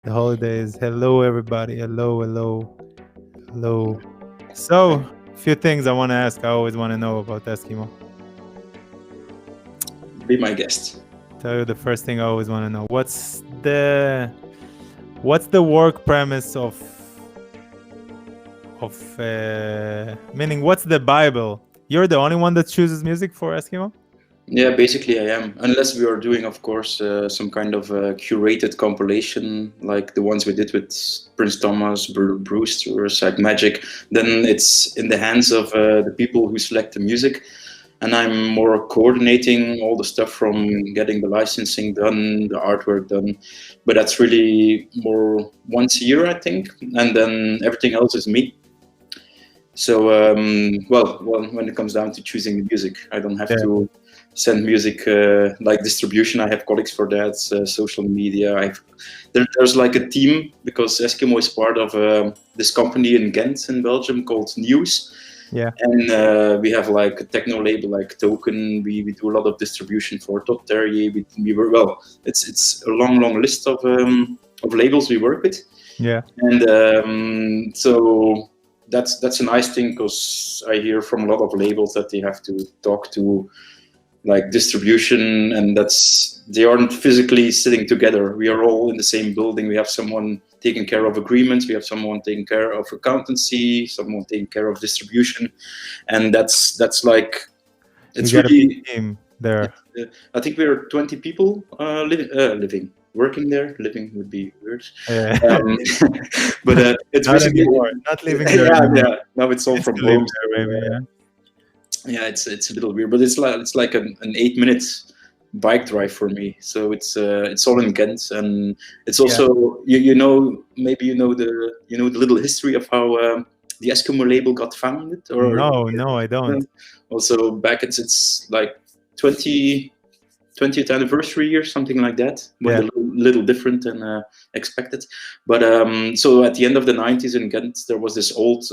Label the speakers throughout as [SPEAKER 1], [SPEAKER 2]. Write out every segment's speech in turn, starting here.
[SPEAKER 1] the holidays. Hello, everybody. Hello, hello, hello. So, a few things I want to ask. I always want to know about Eskimo.
[SPEAKER 2] Be my guest.
[SPEAKER 1] Tell you the first thing I always want to know. What's the work premise of meaning? What's the Bible? You're the only one that chooses music for Eskimo.
[SPEAKER 2] Yeah, basically I am. Unless we are doing, of course, some kind of curated compilation like the ones we did with Prince Thomas, Brewster, Psych Magic, then it's in the hands of the people who select the music. And I'm more coordinating all the stuff from getting the licensing done, the artwork done. But that's really more once a year, I think. And then everything else is me. So, well, when it comes down to choosing the music, I don't have
[SPEAKER 1] Yeah.
[SPEAKER 2] to send music like distribution. I have colleagues for that, social media. There's like a team because Eskimo is part of this company in Ghent in Belgium called News.
[SPEAKER 1] Yeah.
[SPEAKER 2] And we have like a techno label like Token. We do a lot of distribution for Top Terrier. We were, well, it's a long list of labels we work with.
[SPEAKER 1] Yeah.
[SPEAKER 2] And so that's a nice thing because I hear from a lot of labels that they have to talk to like distribution, and they aren't physically sitting together. We are all in the same building. We have someone taking care of agreements, we have someone taking care of accountancy, someone taking care of distribution, and that's like it's
[SPEAKER 1] You got a
[SPEAKER 2] really.
[SPEAKER 1] big team there.
[SPEAKER 2] I think we're 20 people living. Working there, living would be weird.
[SPEAKER 1] Yeah.
[SPEAKER 2] But it's
[SPEAKER 1] Not
[SPEAKER 2] basically
[SPEAKER 1] anymore. Not living there
[SPEAKER 2] yeah,
[SPEAKER 1] anymore.
[SPEAKER 2] yeah. Now it's all
[SPEAKER 1] Used
[SPEAKER 2] from
[SPEAKER 1] to live
[SPEAKER 2] home.
[SPEAKER 1] there, maybe. Yeah.
[SPEAKER 2] Yeah, it's a little weird, but it's like an 8 minute bike drive for me. So it's all in Ghent, and it's
[SPEAKER 1] Yeah.
[SPEAKER 2] also you know, maybe you know the little history of how the Eskimo label got founded, or
[SPEAKER 1] No, I don't.
[SPEAKER 2] also back it's like 20 20th anniversary or something like that. Went
[SPEAKER 1] Yeah.
[SPEAKER 2] a little different than expected. But so at the end of the 90s in Ghent, there was this old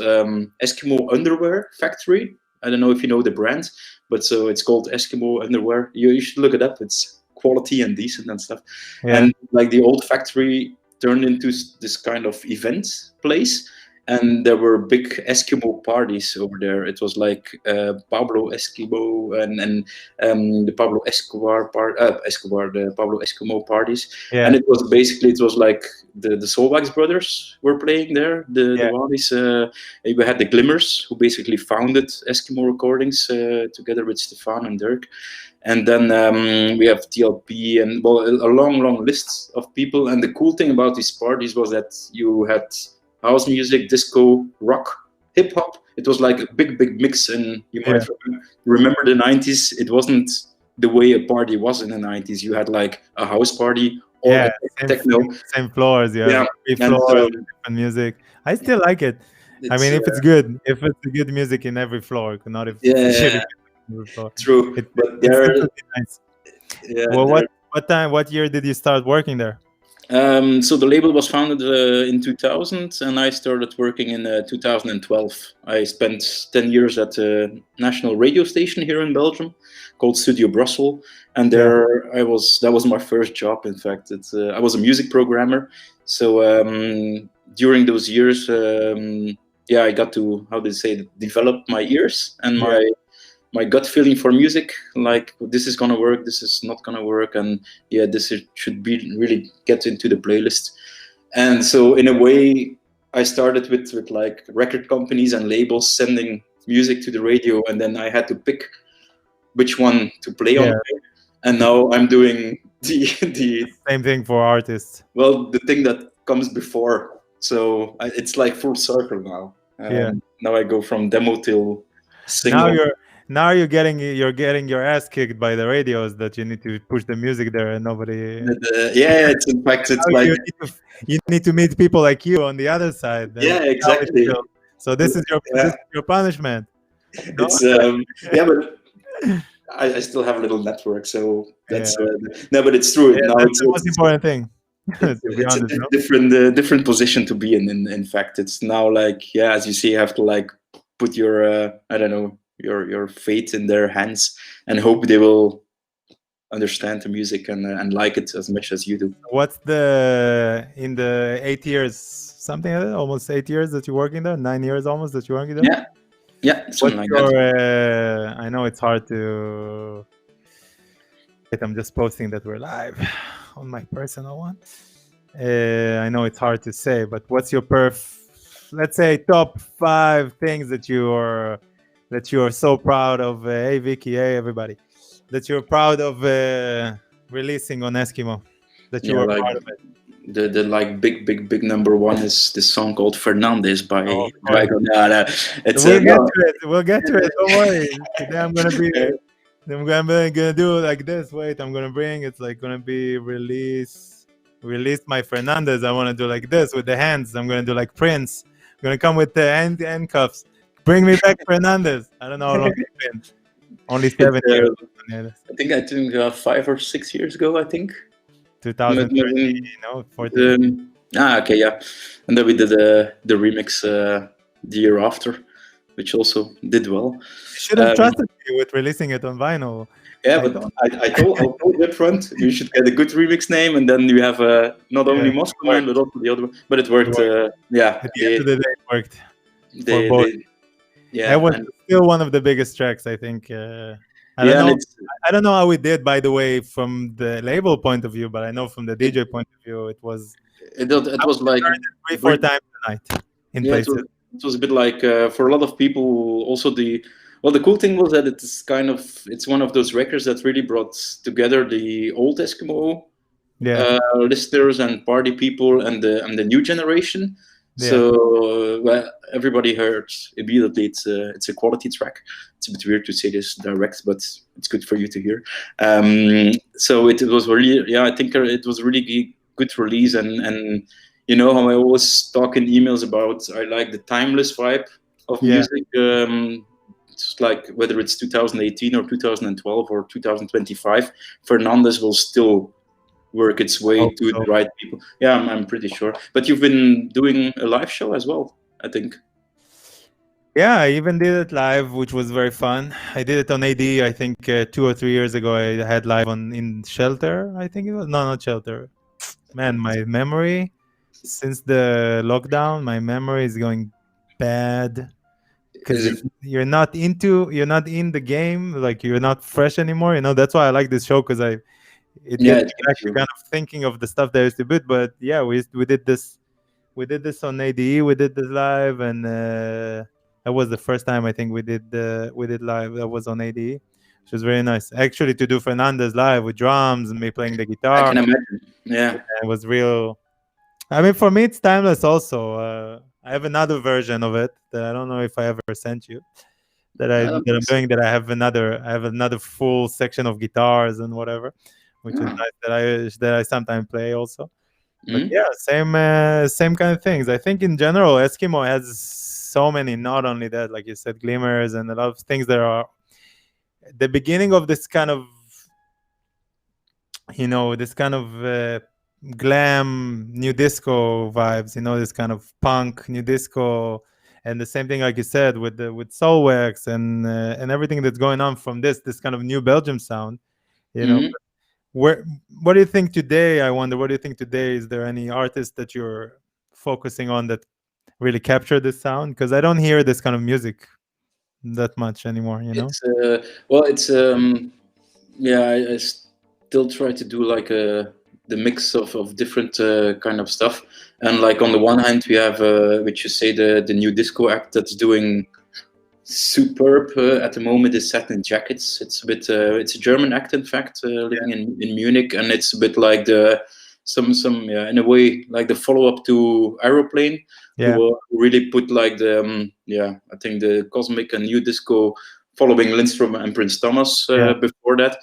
[SPEAKER 2] Eskimo underwear factory. I don't know if you know the brand, but so it's called Eskimo underwear. You should look it up. It's quality and decent and stuff.
[SPEAKER 1] Yeah.
[SPEAKER 2] And like the old factory turned into this kind of event place, and there were big Eskimo parties over there. It was like Pablo Eskimo and the Pablo Escobar, the Pablo Eskimo parties, and
[SPEAKER 1] Yeah.
[SPEAKER 2] it was like the Solvax brothers were playing there. The
[SPEAKER 1] Yeah.
[SPEAKER 2] Wallis, we had the Glimmers who basically founded Eskimo Recordings together with Stefan and Dirk, and then we have TLP and well a long list of people. And the cool thing about these parties was that you had house music, disco, rock, hip hop. It was like a big mix, and you
[SPEAKER 1] Yeah.
[SPEAKER 2] might remember the 90s. It wasn't the way a party was in the 90s. You had like a house party or
[SPEAKER 1] Yeah.
[SPEAKER 2] a techno.
[SPEAKER 1] Same floors. You have
[SPEAKER 2] Yeah,
[SPEAKER 1] three
[SPEAKER 2] and
[SPEAKER 1] floors,
[SPEAKER 2] so
[SPEAKER 1] different music. I still like it. I
[SPEAKER 2] it's
[SPEAKER 1] mean, if it's good, if it's good music in every floor, not if it's shitty
[SPEAKER 2] yeah,
[SPEAKER 1] music in every floor.
[SPEAKER 2] true. But
[SPEAKER 1] It's
[SPEAKER 2] there,
[SPEAKER 1] definitely nice.
[SPEAKER 2] yeah,
[SPEAKER 1] Well,
[SPEAKER 2] there.
[SPEAKER 1] what year did you start working there?
[SPEAKER 2] So the label was founded in 2000, and I started working in 2012. I spent 10 years at a national radio station here in Belgium called Studio Brussels, and
[SPEAKER 1] Yeah.
[SPEAKER 2] there I was. That was my first job. In fact, I was a music programmer. So during those years, yeah, I got to, how do you say, develop my ears and
[SPEAKER 1] Yeah.
[SPEAKER 2] my gut feeling for music, like this is gonna work, this is not gonna work, and yeah, should be really get into the playlist. And so in a way, I started with like record companies and labels sending music to the radio, and then I had to pick which one to play on.
[SPEAKER 1] Yeah.
[SPEAKER 2] And now I'm doing the
[SPEAKER 1] Same thing for artists.
[SPEAKER 2] well, the thing that comes before. So it's like full circle now.
[SPEAKER 1] Yeah.
[SPEAKER 2] Now I go from demo till
[SPEAKER 1] Now
[SPEAKER 2] single.
[SPEAKER 1] you're getting your ass kicked by the radios that you need to push the music there and nobody.
[SPEAKER 2] Yeah, it's in fact it's
[SPEAKER 1] Now
[SPEAKER 2] like
[SPEAKER 1] you need to meet people like you on the other side. Then
[SPEAKER 2] yeah,
[SPEAKER 1] how it
[SPEAKER 2] exactly.
[SPEAKER 1] feels. So this
[SPEAKER 2] Yeah,
[SPEAKER 1] is your punishment. No?
[SPEAKER 2] it's yeah, but I still have a little network, so
[SPEAKER 1] Yeah.
[SPEAKER 2] that's no, but it's true.
[SPEAKER 1] Yeah,
[SPEAKER 2] Now
[SPEAKER 1] that's the most important thing.
[SPEAKER 2] it's,
[SPEAKER 1] To be
[SPEAKER 2] it's a
[SPEAKER 1] honest, no?
[SPEAKER 2] different position to be in. In fact, it's now like yeah, as you say, you have to like put your I don't know your fate in their hands and hope they will understand the music and like it as much as you do.
[SPEAKER 1] What's the in the 8 years, something like that, almost 8 years that you're working there, 9 years almost that you're working there?
[SPEAKER 2] Yeah, yeah, something
[SPEAKER 1] What's
[SPEAKER 2] like
[SPEAKER 1] your?
[SPEAKER 2] that.
[SPEAKER 1] I know it's hard to. Wait, I'm just posting that we're live on my personal one. I know it's hard to say, but what's your let's say top 5 things that you're so proud of? Hey Vicky, hey everybody, that you're proud of releasing on Eskimo, that you
[SPEAKER 2] Yeah,
[SPEAKER 1] were
[SPEAKER 2] like
[SPEAKER 1] part of it.
[SPEAKER 2] the like big number one is this song called Fernandez
[SPEAKER 1] Oh,
[SPEAKER 2] by
[SPEAKER 1] of course.
[SPEAKER 2] Dragon. Yeah, it's
[SPEAKER 1] We'll get
[SPEAKER 2] no.
[SPEAKER 1] to it. We'll get to it. Don't worry. Today I'm gonna do it like this. Wait, I'm gonna bring. It's like gonna be release my Fernandez. I want to do like this with the hands. I'm gonna do like Prince. I'm gonna come with the handcuffs. Bring me back Fernandez. I don't know how long it's been. Only
[SPEAKER 2] It's
[SPEAKER 1] 7 years.
[SPEAKER 2] I think 5 or 6 years ago. I think.
[SPEAKER 1] 2013, no, 14.
[SPEAKER 2] Okay, yeah, and then we did the remix the year after, which also did well.
[SPEAKER 1] You should have
[SPEAKER 2] Um,
[SPEAKER 1] trusted me with releasing it on vinyl.
[SPEAKER 2] Yeah,
[SPEAKER 1] I
[SPEAKER 2] but
[SPEAKER 1] don't.
[SPEAKER 2] I told you up front you should get a good remix name, and then you have not
[SPEAKER 1] Yeah,
[SPEAKER 2] only
[SPEAKER 1] it
[SPEAKER 2] Moscow Man
[SPEAKER 1] worked.
[SPEAKER 2] but also the other one. But it
[SPEAKER 1] It
[SPEAKER 2] worked.
[SPEAKER 1] worked.
[SPEAKER 2] Yeah,
[SPEAKER 1] At the end of the day, it worked for
[SPEAKER 2] they,
[SPEAKER 1] both.
[SPEAKER 2] they,
[SPEAKER 1] That
[SPEAKER 2] yeah,
[SPEAKER 1] was
[SPEAKER 2] and
[SPEAKER 1] still one of the biggest tracks, I think. I don't
[SPEAKER 2] yeah, and
[SPEAKER 1] know.
[SPEAKER 2] it's
[SPEAKER 1] I don't know how we did, by the way, from the label point of view, but I know from the
[SPEAKER 2] it
[SPEAKER 1] DJ point of view, it was.
[SPEAKER 2] it
[SPEAKER 1] I
[SPEAKER 2] was
[SPEAKER 1] would have
[SPEAKER 2] like
[SPEAKER 1] heard it three, four
[SPEAKER 2] bring,
[SPEAKER 1] times a night in
[SPEAKER 2] yeah,
[SPEAKER 1] places.
[SPEAKER 2] it was a bit like for a lot of people also the cool thing was that it's one of those records that really brought together the old Eskimo
[SPEAKER 1] Yeah,
[SPEAKER 2] listeners and party people and the new generation.
[SPEAKER 1] yeah.
[SPEAKER 2] So well, everybody heard immediately it's a quality track. It's a bit weird to say this direct, but it's good for you to hear. So it was really, yeah, I think it was a really good release, and you know how I always talk in emails about I like the timeless vibe of
[SPEAKER 1] Yeah.
[SPEAKER 2] music. It's like whether it's 2018 or 2012 or 2025, Fernandez will still work its
[SPEAKER 1] I
[SPEAKER 2] way
[SPEAKER 1] hope
[SPEAKER 2] to
[SPEAKER 1] so.
[SPEAKER 2] the right people. Yeah, I'm pretty sure. But you've been doing a live show as well, I think.
[SPEAKER 1] Yeah, I even did it live, which was very fun. I did it on AD. I think 2 or 3 years ago. I had live in Shelter. I think it was not Shelter. Man, my memory since the lockdown, my memory is going bad because
[SPEAKER 2] Is it?
[SPEAKER 1] you're not in the game, like you're not fresh anymore. That's why I like this show because it
[SPEAKER 2] Yeah,
[SPEAKER 1] gets
[SPEAKER 2] it
[SPEAKER 1] me back
[SPEAKER 2] gets
[SPEAKER 1] to
[SPEAKER 2] you.
[SPEAKER 1] kind of thinking of the stuff that I used to do. But yeah, we did this. We did this on ADE. We did this live, and that was the first time I think we did live. That was on ADE, which was very nice. Actually, to do Fernandez live with drums and me playing the
[SPEAKER 2] I
[SPEAKER 1] guitar,
[SPEAKER 2] can imagine. Yeah.
[SPEAKER 1] it was real. I mean, for me, it's timeless. Also, I have another version of it that I don't know if I ever sent you.
[SPEAKER 2] I don't
[SPEAKER 1] That
[SPEAKER 2] think
[SPEAKER 1] I'm
[SPEAKER 2] so.
[SPEAKER 1] doing. That I have another full section of guitars and whatever, which is
[SPEAKER 2] Ah.
[SPEAKER 1] nice. That I sometimes play also. But
[SPEAKER 2] Mhm.
[SPEAKER 1] yeah, same kind of things. I think in general, Eskimo has so many. Not only that, like you said, glimmers and a lot of things that are the beginning of this kind of this kind of glam new disco vibes. This kind of punk new disco, and the same thing like you said with Soulwax and everything that's going on from this kind of new Belgium sound. You know,
[SPEAKER 2] Mhm.
[SPEAKER 1] where what do you think today? I wonder, what do you think today? Is there any artist that you're focusing on that really capture this sound? Because I don't hear this kind of music that much anymore.
[SPEAKER 2] It's well, it's yeah. I still try to do like the mix of different kind of stuff. And like on the one hand, we have which you say the new disco act that's doing superb at the moment is Satin Jackets. It's a bit it's a German act, in fact, living in Munich, and it's a bit like the some yeah, in a way like the follow up to Aeroplane,
[SPEAKER 1] Yeah,
[SPEAKER 2] who really put like the yeah, I think the cosmic and new disco following Lindstrom and Prince Thomas
[SPEAKER 1] yeah.
[SPEAKER 2] before that.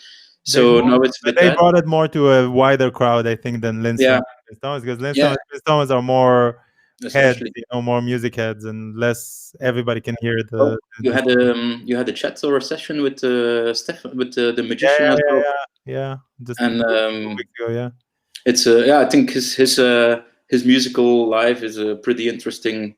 [SPEAKER 1] They
[SPEAKER 2] So
[SPEAKER 1] more,
[SPEAKER 2] now it's a
[SPEAKER 1] but
[SPEAKER 2] bit
[SPEAKER 1] they
[SPEAKER 2] that.
[SPEAKER 1] brought it more to a wider crowd, I think, than Lindstrom
[SPEAKER 2] Yeah,
[SPEAKER 1] and Chris Thomas, because Lindstrom
[SPEAKER 2] yeah,
[SPEAKER 1] and Chris Thomas are more heads,
[SPEAKER 2] especially.
[SPEAKER 1] more music heads, and less everybody can hear
[SPEAKER 2] Oh,
[SPEAKER 1] the
[SPEAKER 2] you had a chat or a session with Stefan with the
[SPEAKER 1] yeah,
[SPEAKER 2] magician
[SPEAKER 1] yeah,
[SPEAKER 2] as
[SPEAKER 1] yeah,
[SPEAKER 2] well,
[SPEAKER 1] yeah, yeah. Just
[SPEAKER 2] and
[SPEAKER 1] 2 weeks ago, yeah.
[SPEAKER 2] it's yeah, I think his musical life is a pretty interesting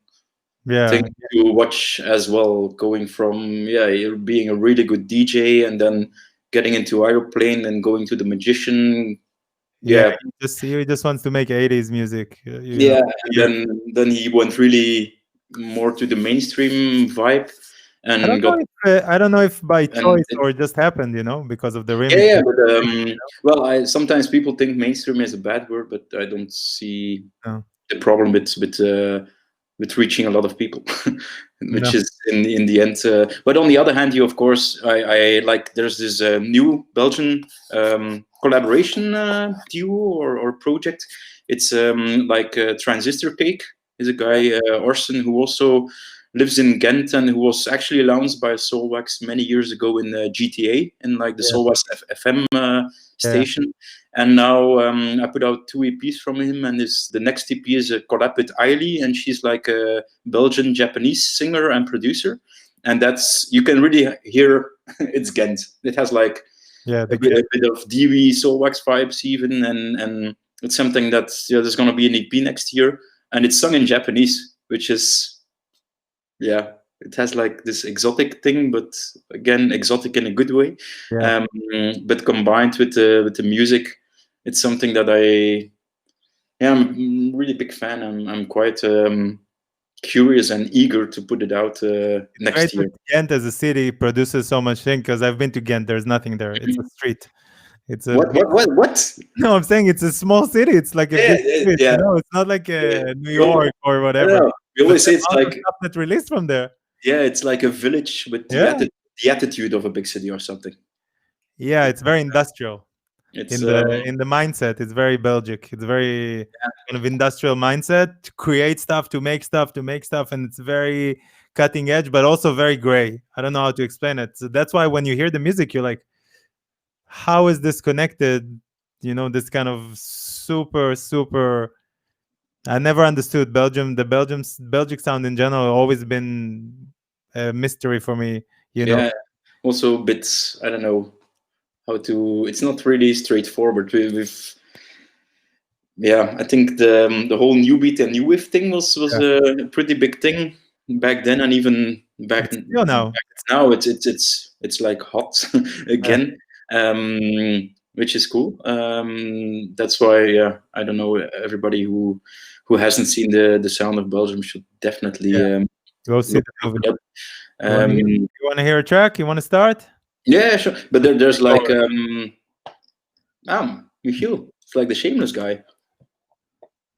[SPEAKER 2] thing
[SPEAKER 1] Yeah,
[SPEAKER 2] to watch as well. Going from yeah, you're being a really good DJ, and then getting into aeroplane and going to the magician.
[SPEAKER 1] Yeah,
[SPEAKER 2] Yeah,
[SPEAKER 1] he just wants to make 80s music.
[SPEAKER 2] yeah, and
[SPEAKER 1] Weird.
[SPEAKER 2] then he went really more to the mainstream vibe and got
[SPEAKER 1] I don't know if by
[SPEAKER 2] and
[SPEAKER 1] choice or just happened, because of the
[SPEAKER 2] yeah,
[SPEAKER 1] remix.
[SPEAKER 2] yeah, but well, I sometimes people think mainstream is a bad word, but I don't see
[SPEAKER 1] No,
[SPEAKER 2] the problem with reaching a lot of people, which
[SPEAKER 1] no,
[SPEAKER 2] is in the end. But on the other hand, you of course, I like there's this new Belgian collaboration duo or project. It's like Transistor Cake is a guy Orson who also lives in Ghent and who was actually announced by Solwax many years ago in GTA in like the
[SPEAKER 1] yeah,
[SPEAKER 2] Solwax FM
[SPEAKER 1] yeah,
[SPEAKER 2] station. And now I put out two EPs from him, and the next EP is a collab with Eiley, and she's like a Belgian Japanese singer and producer, and that's you can really hear it's Ghent. It has like
[SPEAKER 1] yeah.
[SPEAKER 2] a bit of Dewey Soulwax vibes even, and it's something that there's gonna be an EP next year, and it's sung in Japanese, which is yeah, it has like this exotic thing, but again, exotic in a good way.
[SPEAKER 1] Yeah.
[SPEAKER 2] Um, but combined with the music, it's something that I'm really big fan. I'm quite curious and eager to put it out
[SPEAKER 1] Great
[SPEAKER 2] next
[SPEAKER 1] that
[SPEAKER 2] year.
[SPEAKER 1] Ghent as a city produces so much thing because I've been to Ghent. There's nothing there. It's a street. It's a
[SPEAKER 2] What
[SPEAKER 1] big.
[SPEAKER 2] what what what?
[SPEAKER 1] No, I'm saying it's a small city. It's like a
[SPEAKER 2] Yeah,
[SPEAKER 1] big street.
[SPEAKER 2] yeah.
[SPEAKER 1] It's not like
[SPEAKER 2] Yeah.
[SPEAKER 1] New
[SPEAKER 2] Well,
[SPEAKER 1] York or
[SPEAKER 2] I don't
[SPEAKER 1] whatever.
[SPEAKER 2] know. We
[SPEAKER 1] But
[SPEAKER 2] always
[SPEAKER 1] the
[SPEAKER 2] say it's
[SPEAKER 1] amount of
[SPEAKER 2] like
[SPEAKER 1] stuff that released from there.
[SPEAKER 2] yeah, it's like a village with
[SPEAKER 1] Yeah,
[SPEAKER 2] the attitude of a big city or something.
[SPEAKER 1] yeah. It's very industrial
[SPEAKER 2] It's
[SPEAKER 1] in the mindset. It's very Belgic. It's very kind of industrial mindset to create stuff, to make stuff, and it's very cutting edge, but also very gray. I don't know how to explain it. So that's why when you hear the music, you're like, how is this connected? This kind of super. I never understood Belgium. The Belgic sound in general always been a mystery for me.
[SPEAKER 2] yeah, also a bit I don't know how to. It's not really straightforward. With yeah, I think the whole new beat and new wave thing was
[SPEAKER 1] Yeah.
[SPEAKER 2] a pretty big thing back then, and even
[SPEAKER 1] It's still now.
[SPEAKER 2] now it's like hot
[SPEAKER 1] Yeah,
[SPEAKER 2] again, which is cool. That's why yeah, I don't know. Everybody who hasn't seen the sound of Belgium should definitely
[SPEAKER 1] yeah. Go see the
[SPEAKER 2] look
[SPEAKER 1] movie.
[SPEAKER 2] it up.
[SPEAKER 1] You want to hear?
[SPEAKER 2] Um,
[SPEAKER 1] You want to hear a track? You want to start?
[SPEAKER 2] yeah, sure. But there's like
[SPEAKER 1] Or-
[SPEAKER 2] Michiel. It's like the Shameless guy.